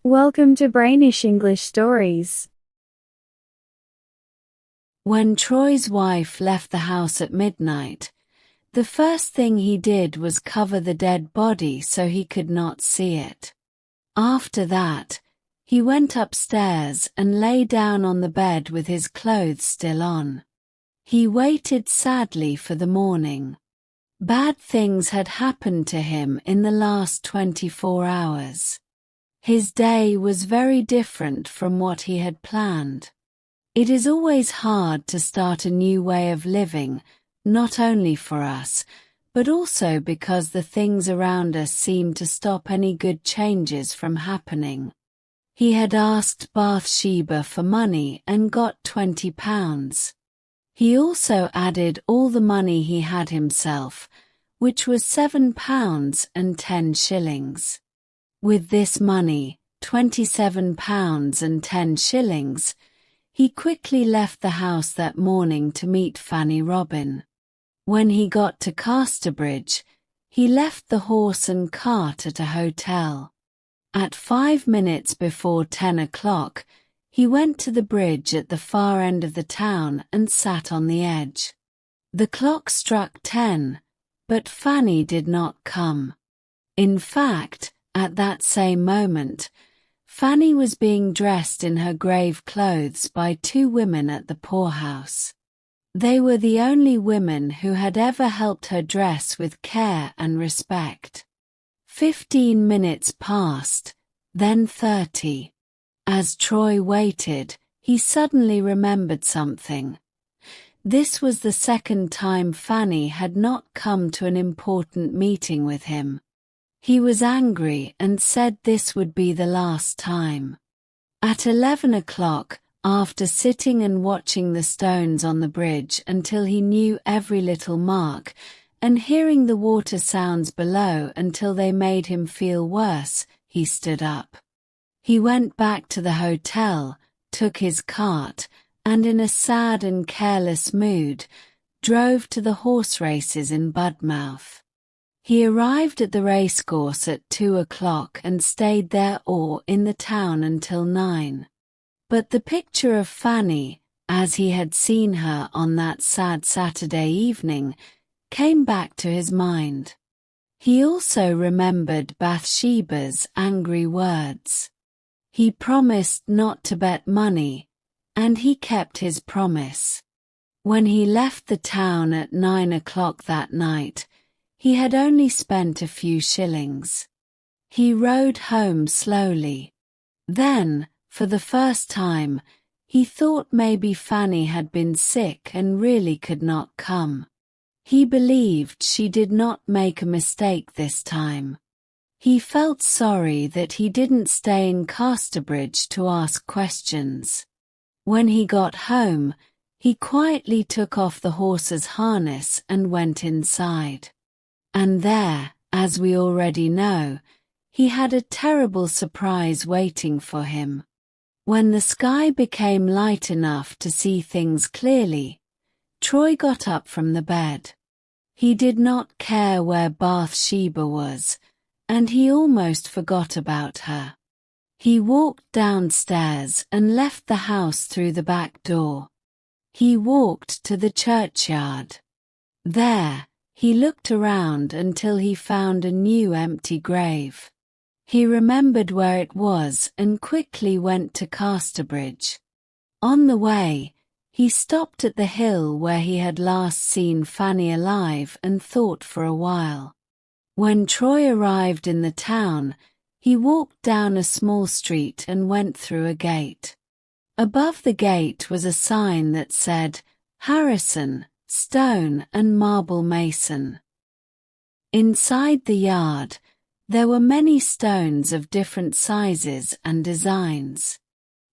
Welcome to Brainish English Stories. When Troy's wife left the house at midnight, the first thing he did was cover the dead body so he could not see it. After that, he went upstairs and lay down on the bed with his clothes still on. He waited sadly for the morning. Bad things had happened to him in the last 24 hours. His day was very different from what he had planned. It is always hard to start a new way of living, not only for us, but also because the things around us seem to stop any good changes from happening. He had asked Bathsheba for money and got £20. He also added all the money he had himself, which was £7 and 10 shillings. With this money, £27 and 10 shillings, he quickly left the house that morning to meet Fanny Robin. When he got to Casterbridge, he left the horse and cart at a hotel. At 5 minutes before 10 o'clock, he went to the bridge at the far end of the town and sat on the edge. The clock struck 10, but Fanny did not come. In fact, at that same moment, Fanny was being dressed in her grave clothes by 2 women at the poorhouse. They were the only women who had ever helped her dress with care and respect. 15 minutes passed, then 30. As Troy waited, he suddenly remembered something. This was the second time Fanny had not come to an important meeting with him. He was angry and said this would be the last time. At 11 o'clock, after sitting and watching the stones on the bridge until he knew every little mark, and hearing the water sounds below until they made him feel worse, he stood up. He went back to the hotel, took his cart, and in a sad and careless mood, drove to the horse races in Budmouth. He arrived at the racecourse at 2 o'clock and stayed there or in the town until 9. But the picture of Fanny, as he had seen her on that sad Saturday evening, came back to his mind. He also remembered Bathsheba's angry words. He promised not to bet money, and he kept his promise. When he left the town at 9 o'clock that night, he had only spent a few shillings. He rode home slowly. Then, for the first time, he thought maybe Fanny had been sick and really could not come. He believed she did not make a mistake this time. He felt sorry that he didn't stay in Casterbridge to ask questions. When he got home, he quietly took off the horse's harness and went inside. And there, as we already know, he had a terrible surprise waiting for him. When the sky became light enough to see things clearly, Troy got up from the bed. He did not care where Bathsheba was, and he almost forgot about her. He walked downstairs and left the house through the back door. He walked to the churchyard. There, he looked around until he found a new empty grave. He remembered where it was and quickly went to Casterbridge. On the way, he stopped at the hill where he had last seen Fanny alive and thought for a while. When Troy arrived in the town, he walked down a small street and went through a gate. Above the gate was a sign that said, Harrison, Stone and Marble Mason. Inside the yard, there were many stones of different sizes and designs.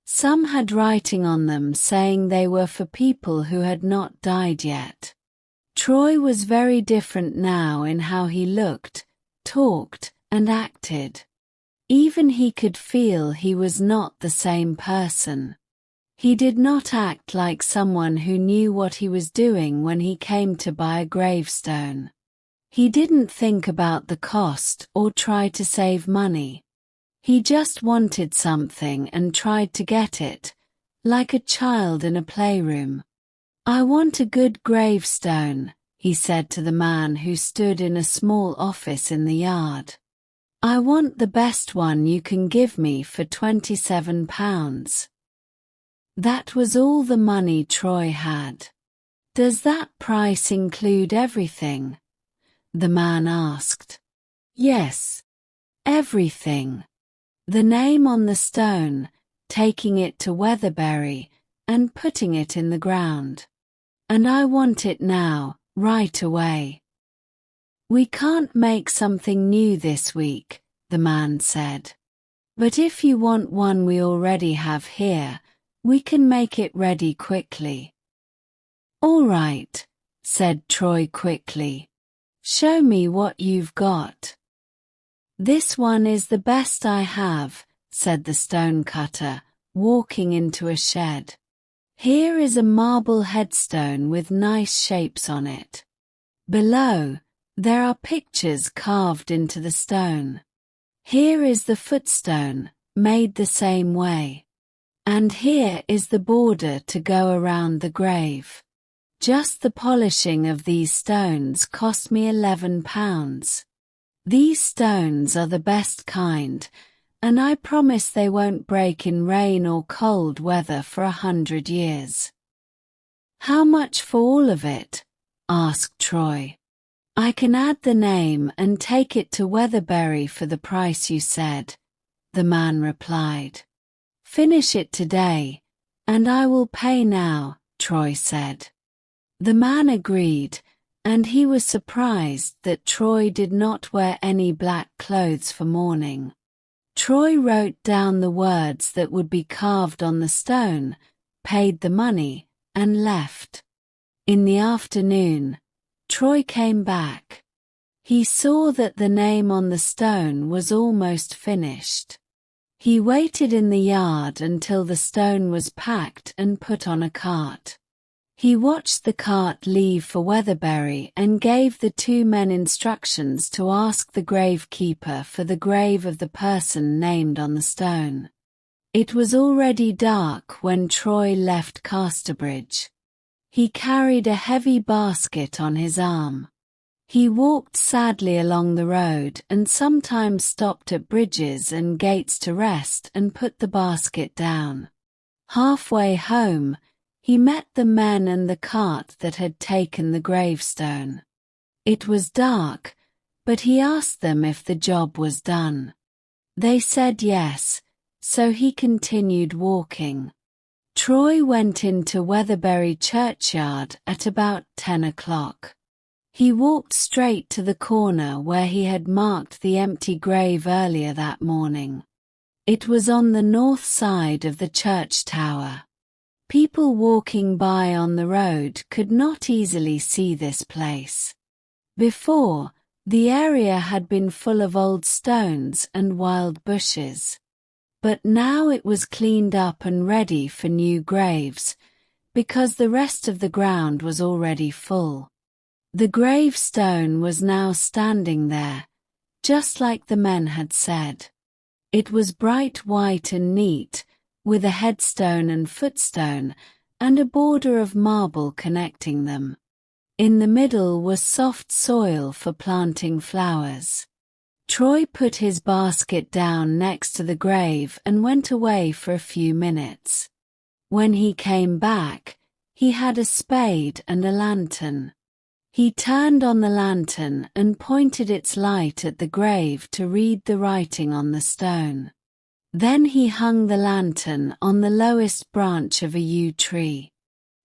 Some had writing on them saying they were for people who had not died yet. Troy was very different now in how he looked, talked, and acted. Even he could feel he was not the same person. He did not act like someone who knew what he was doing when he came to buy a gravestone. He didn't think about the cost or try to save money. He just wanted something and tried to get it, like a child in a playroom. "I want a good gravestone," he said to the man who stood in a small office in the yard. "I want the best one you can give me for £27. That was all the money Troy had. "Does that price include everything?" the man asked. "Yes. Everything. The name on the stone, taking it to Weatherbury, and putting it in the ground. And I want it now, right away." "We can't make something new this week," the man said. "But if you want one we already have here, we can make it ready quickly." "All right," said Troy quickly. "Show me what you've got." "This one is the best I have," said the stonecutter, walking into a shed. "Here is a marble headstone with nice shapes on it. Below, there are pictures carved into the stone. Here is the footstone, made the same way. And here is the border to go around the grave. Just the polishing of these stones cost me £11. These stones are the best kind, and I promise they won't break in rain or cold weather for 100 years. "How much for all of it?" asked Troy. "I can add the name and take it to Weatherbury for the price you said," the man replied. "Finish it today, and I will pay now," Troy said. The man agreed, and he was surprised that Troy did not wear any black clothes for mourning. Troy wrote down the words that would be carved on the stone, paid the money, and left. In the afternoon, Troy came back. He saw that the name on the stone was almost finished. He waited in the yard until the stone was packed and put on a cart. He watched the cart leave for Weatherbury and gave the two men instructions to ask the gravekeeper for the grave of the person named on the stone. It was already dark when Troy left Casterbridge. He carried a heavy basket on his arm. He walked sadly along the road and sometimes stopped at bridges and gates to rest and put the basket down. Halfway home, he met the men and the cart that had taken the gravestone. It was dark, but he asked them if the job was done. They said yes, so he continued walking. Troy went into Weatherbury churchyard at about 10 o'clock. He walked straight to the corner where he had marked the empty grave earlier that morning. It was on the north side of the church tower. People walking by on the road could not easily see this place. Before, the area had been full of old stones and wild bushes. But now it was cleaned up and ready for new graves, because the rest of the ground was already full. The gravestone was now standing there, just like the men had said. It was bright white and neat, with a headstone and footstone, and a border of marble connecting them. In the middle was soft soil for planting flowers. Troy put his basket down next to the grave and went away for a few minutes. When he came back, he had a spade and a lantern. He turned on the lantern and pointed its light at the grave to read the writing on the stone. Then he hung the lantern on the lowest branch of a yew tree.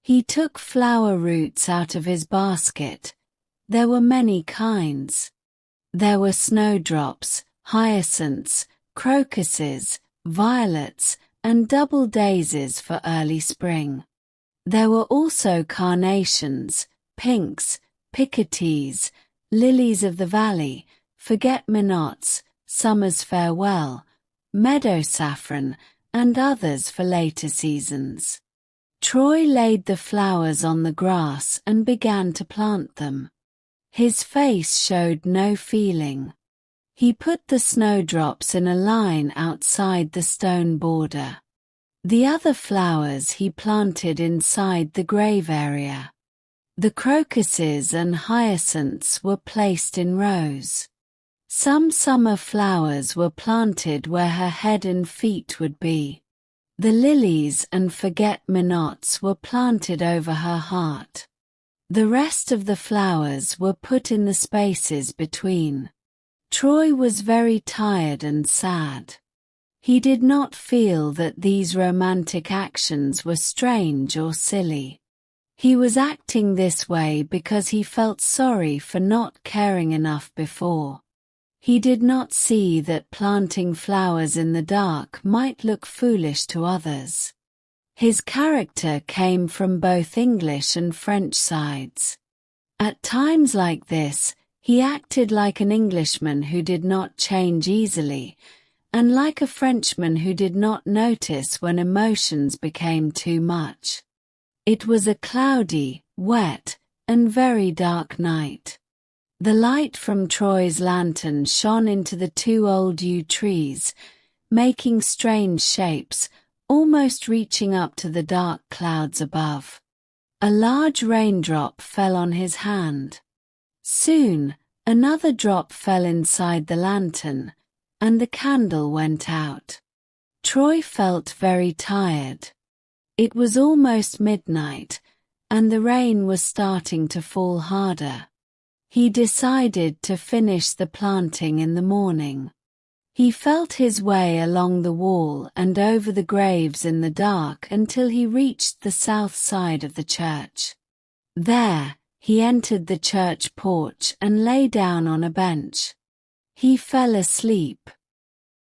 He took flower roots out of his basket. There were many kinds. There were snowdrops, hyacinths, crocuses, violets, and double daisies for early spring. There were also carnations, pinks, picotees, lilies of the valley, forget-me-nots, summer's farewell, meadow saffron, and others for later seasons. Troy laid the flowers on the grass and began to plant them. His face showed no feeling. He put the snowdrops in a line outside the stone border. The other flowers he planted inside the grave area. The crocuses and hyacinths were placed in rows. Some summer flowers were planted where her head and feet would be. The lilies and forget-me-nots were planted over her heart. The rest of the flowers were put in the spaces between. Troy was very tired and sad. He did not feel that these romantic actions were strange or silly. He was acting this way because he felt sorry for not caring enough before. He did not see that planting flowers in the dark might look foolish to others. His character came from both English and French sides. At times like this, he acted like an Englishman who did not change easily, and like a Frenchman who did not notice when emotions became too much. It was a cloudy, wet, and very dark night. The light from Troy's lantern shone into the two old yew trees, making strange shapes, almost reaching up to the dark clouds above. A large raindrop fell on his hand. Soon, another drop fell inside the lantern, and the candle went out. Troy felt very tired. It was almost midnight, and the rain was starting to fall harder. He decided to finish the planting in the morning. He felt his way along the wall and over the graves in the dark until he reached the south side of the church. There, he entered the church porch and lay down on a bench. He fell asleep.